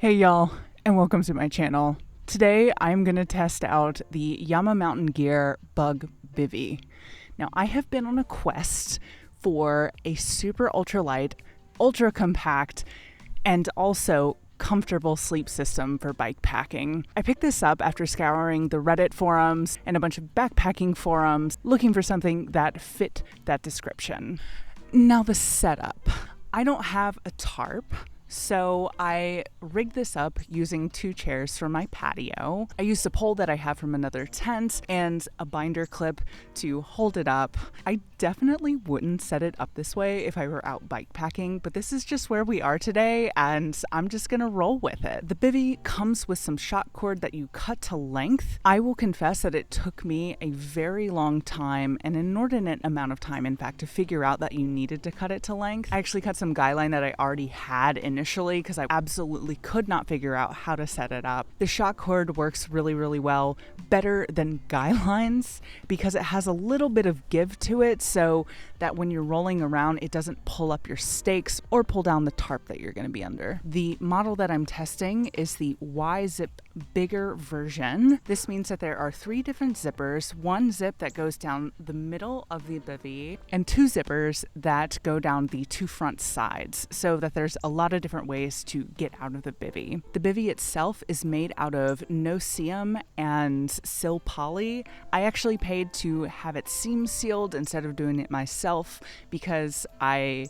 Hey y'all, and welcome to my channel. Today I'm going to test out the Yama Mountain Gear Bug Bivy. Now I have been on a quest for a super ultralight, ultra compact, and also comfortable sleep system for bike packing. I picked this up after scouring the Reddit forums and a bunch of backpacking forums looking for something that fit that description. Now the setup. I don't have a tarp, so I rigged this up using 2 chairs from my patio. I used a pole that I have from another tent and a binder clip to hold it up. I definitely wouldn't set it up this way if I were out bike packing, but this is just where we are today and I'm just gonna roll with it. The Bivy comes with some shot cord that you cut to length. I will confess that it took me a very long time, an inordinate amount of time in fact, to figure out that you needed to cut it to length. I actually cut some guy line that I already had initially because I absolutely could not figure out how to set it up. The shot cord works really well, better than guy lines because it has a little bit of give to it so that when you're rolling around it doesn't pull up your stakes or pull down the tarp that you're going to be under. The model that I'm testing is the Y-Zip bigger version. This means that there are 3 different zippers, 1 zip that goes down the middle of the Bivy and 2 zippers that go down the 2 front sides so that there's a lot of different ways to get out of the Bivy. The Bivy itself is made out of no-seam and sil poly. I actually paid to have it seam sealed instead of doing it myself because I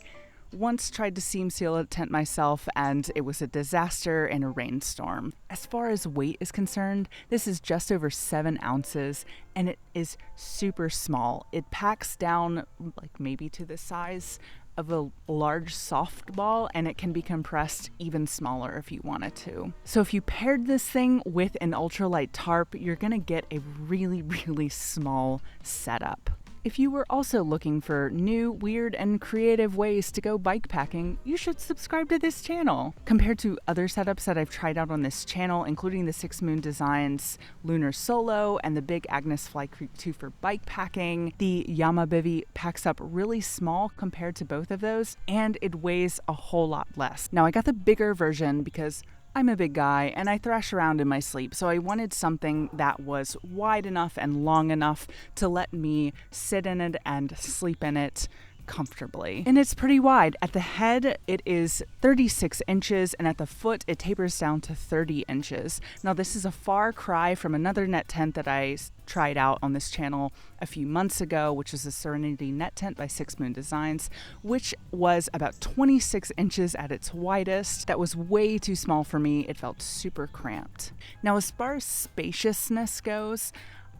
once tried to seam seal a tent myself and it was a disaster in a rainstorm. As far as weight is concerned, this is just over 7 ounces and it is super small. It packs down like maybe to the size of a large softball and it can be compressed even smaller if you wanted to. So if you paired this thing with an ultralight tarp, you're gonna get a really small setup. If you were also looking for new, weird, and creative ways to go bike packing, you should subscribe to this channel. Compared to other setups that I've tried out on this channel, including the 6 Moon Designs Lunar Solo and the Big Agnes Fly Creek 2 for bike packing, the Yama Bivy packs up really small compared to both of those, and it weighs a whole lot less. Now I got the bigger version because I'm a big guy and I thrash around in my sleep, so I wanted something that was wide enough and long enough to let me sit in it and sleep in it comfortably. And it's pretty wide. At the head, it is 36 inches, and at the foot, it tapers down to 30 inches. Now, this is a far cry from another net tent that I tried out on this channel a few months ago, which is the Serenity Net Tent by 6 Moon Designs, which was about 26 inches at its widest. That was way too small for me. It felt super cramped. Now, as far as spaciousness goes,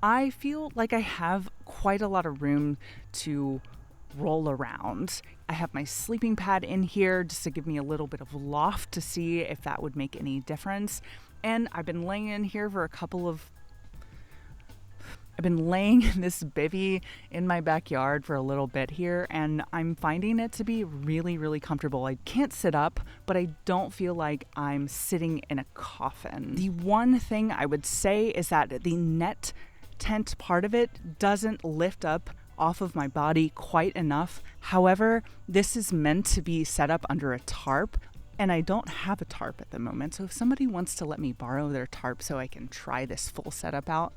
I feel like I have quite a lot of room to roll around. I have my sleeping pad in here just to give me a little bit of loft to see if that would make any difference. And I've been laying in here for I've been laying in this Bivy in my backyard for a little bit here, and I'm finding it to be really comfortable. I can't sit up, but I don't feel like I'm sitting in a coffin. The one thing I would say is that the net tent part of it doesn't lift up off of my body quite enough. However, this is meant to be set up under a tarp, and I don't have a tarp at the moment. So if somebody wants to let me borrow their tarp so I can try this full setup out,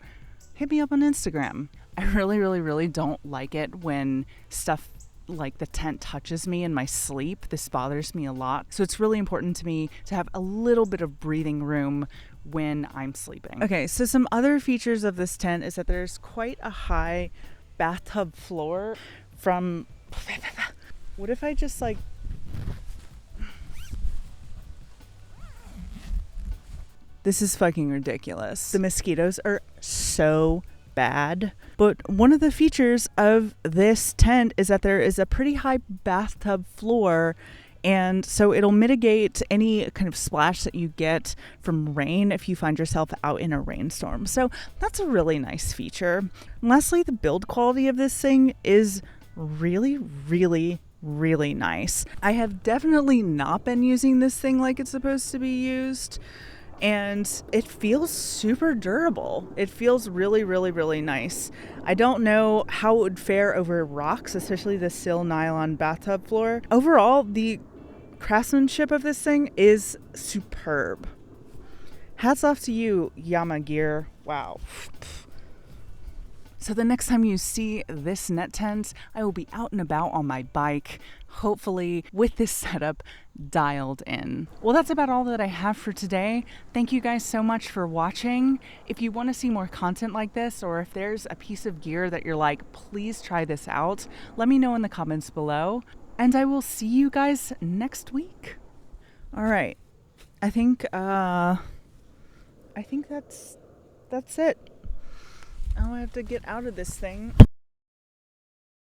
hit me up on Instagram. I really don't like it when stuff like the tent touches me in my sleep. This bothers me a lot. So it's really important to me to have a little bit of breathing room when I'm sleeping. Okay, so some other features of this tent is that there's quite a high bathtub floor from... What if I just like... This is fucking ridiculous. The mosquitoes are so bad. But one of the features of this tent is that there is a pretty high bathtub floor, and so it'll mitigate any kind of splash that you get from rain if you find yourself out in a rainstorm. So that's a really nice feature. And lastly, the build quality of this thing is really nice. I have definitely not been using this thing like it's supposed to be used, and it feels super durable. It feels really nice. I don't know how it would fare over rocks, especially the sil nylon bathtub floor. Overall, the craftsmanship of this thing is superb. Hats off to you, Yama Gear. Wow. So the next time you see this net tent, I will be out and about on my bike, hopefully with this setup dialed in. Well, that's about all that I have for today. Thank you guys so much for watching. If you want to see more content like this, or if there's a piece of gear that you're like, please try this out, let me know in the comments below. And I will see you guys next week. All right. I think that's it. Oh, I have to get out of this thing.